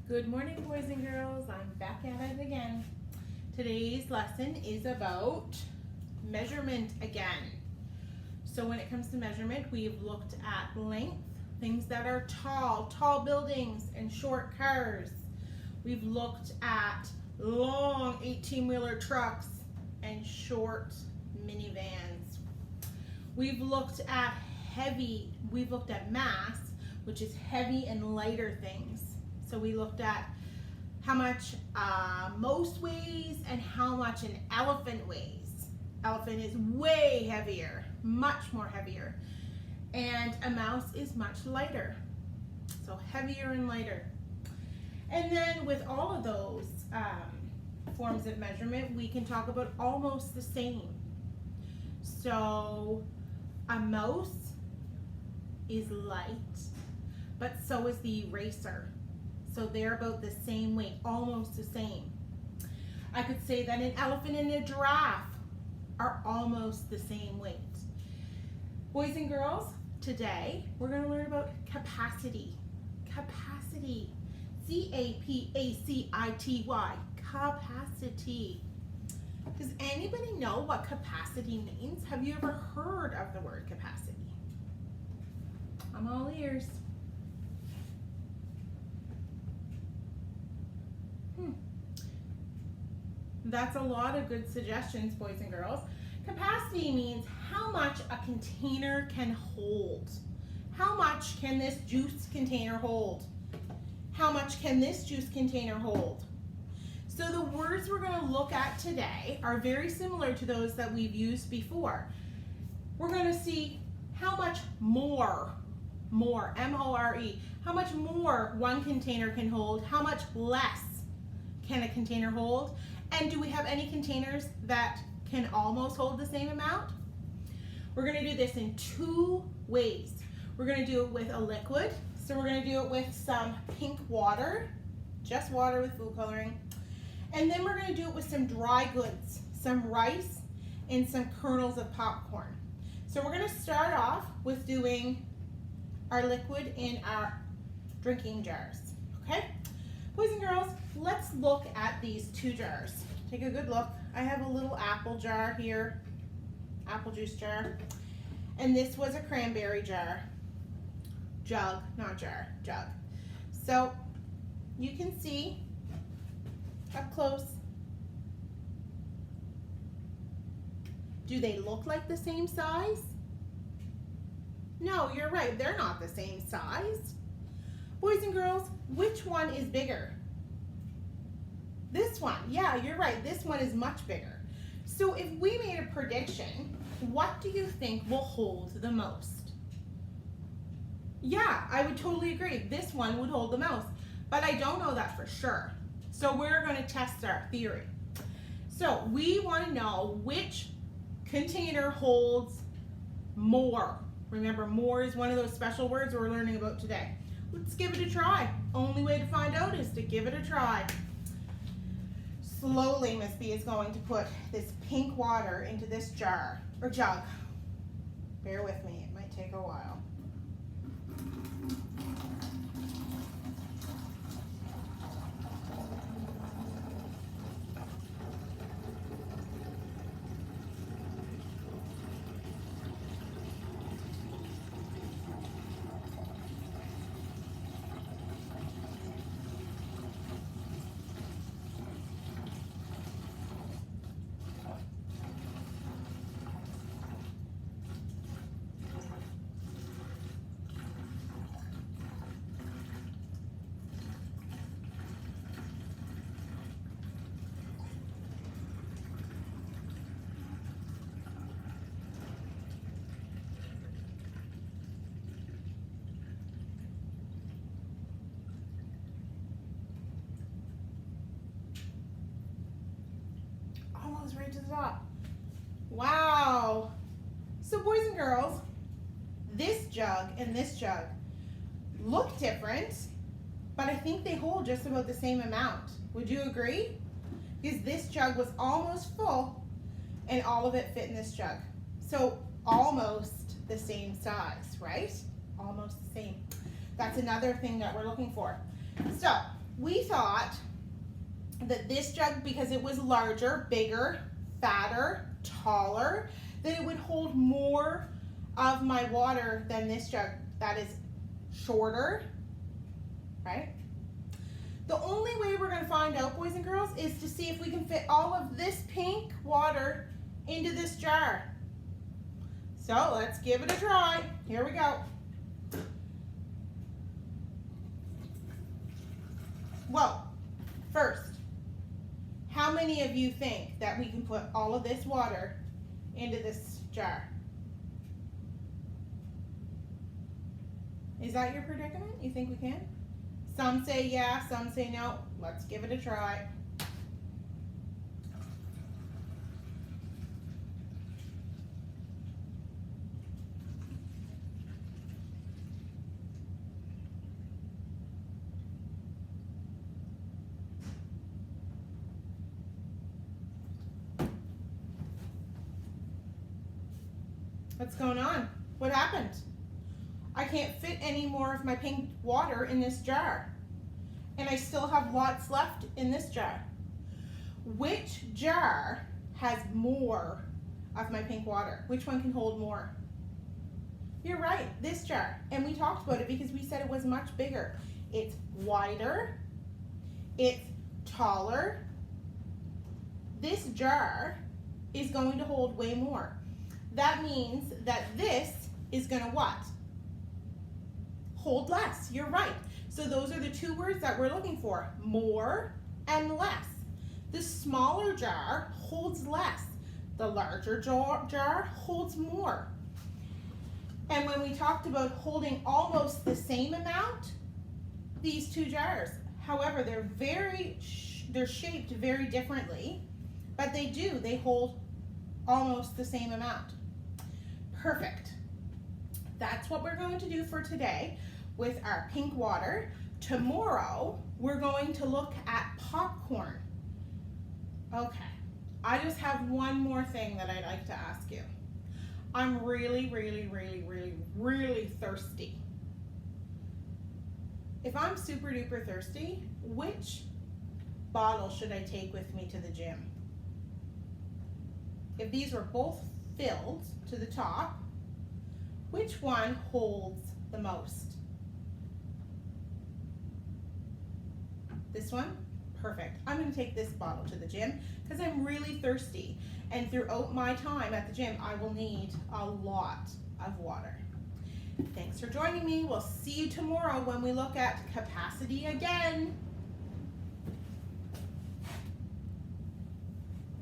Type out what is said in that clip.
Good morning, boys and girls. I'm back at it again. Today's lesson is about measurement again. So when it comes to measurement, we've looked at length, things that are tall buildings and short cars. We've looked at long 18-wheeler trucks and short minivans. We've looked at mass, which is heavy and lighter things. So we looked at how much most weighs and how much an elephant weighs. Elephant is way heavier, much more heavier. And a mouse is much lighter. So heavier and lighter. And then with all of those forms of measurement, we can talk about almost the same. So a mouse is light, but so is the eraser. So they're about the same weight, almost the same. I could say that an elephant and a giraffe are almost the same weight. Boys and girls, today we're going to learn about capacity. Capacity. C-A-P-A-C-I-T-Y. Capacity. Does anybody know what capacity means? Have you ever heard of the word capacity? I'm all ears. That's a lot of good suggestions, boys and girls. Capacity means how much a container can hold. How much can this juice container hold? How much can this juice container hold? So the words we're going to look at today are very similar to those that we've used before. We're going to see how much more, M-O-R-E, how much more one container can hold, how much less can a container hold, and do we have any containers that can almost hold the same amount? We're going to do this in two ways. We're going to do it with a liquid, so we're going to do it with some pink water, just water with food coloring, and then we're going to do it with some dry goods, some rice and some kernels of popcorn. So we're going to start off with doing our liquid in our drinking jars, okay? Boys and girls, let's look at these two jars. Take a good look. I have a little apple jar here, apple juice jar, and this was a cranberry jar. Jug, not jar, jug. So you can see up close. Do they look like the same size? No, you're right, they're not the same size. Boys and girls, which one is bigger? This one, yeah, you're right, this one is much bigger. So if we made a prediction, what do you think will hold the most? Yeah, I would totally agree, this one would hold the most, but I don't know that for sure. So we're going to test our theory. So we want to know which container holds more. Remember, more is one of those special words we're learning about today. Let's give it a try. Only way to find out is to give it a try. Slowly, Miss B is going to put this pink water into this jar, or jug. Bear with me, it might take a while. Almost right to the top. Wow. So boys and girls, this jug and this jug look different, but I think they hold just about the same amount. Would you agree? Because this jug was almost full and all of it fit in this jug. So almost the same size, right? Almost the same. That's another thing that we're looking for. So we thought that this jug, because it was larger, bigger, fatter, taller, that it would hold more of my water than this jug that is shorter, right? The only way we're going to find out, boys and girls, is to see if we can fit all of this pink water into this jar. So let's give it a try. Here we go. Well, first, how many of you think that we can put all of this water into this jar? Is that your predicament? You think we can? Some say yeah, some say no. Let's give it a try. What's going on? What happened? I can't fit any more of my pink water in this jar. And I still have lots left in this jar. Which jar has more of my pink water? Which one can hold more? You're right, this jar. And we talked about it because we said it was much bigger. It's wider, it's taller. This jar is going to hold way more. That means that this is gonna what? Hold less, you're right. So those are the two words that we're looking for, more and less. The smaller jar holds less. The larger jar holds more. And when we talked about holding almost the same amount, these two jars, however, they're shaped very differently, but they hold almost the same amount. Perfect. That's what we're going to do for today with our pink water. Tomorrow, we're going to look at popcorn. Okay, I just have one more thing that I'd like to ask you. I'm really, really, really, really, really thirsty. If I'm super duper thirsty, which bottle should I take with me to the gym? If these were both filled to the top, which one holds the most? This one? Perfect. I'm going to take this bottle to the gym because I'm really thirsty. And throughout my time at the gym, I will need a lot of water. Thanks for joining me. We'll see you tomorrow when we look at capacity again.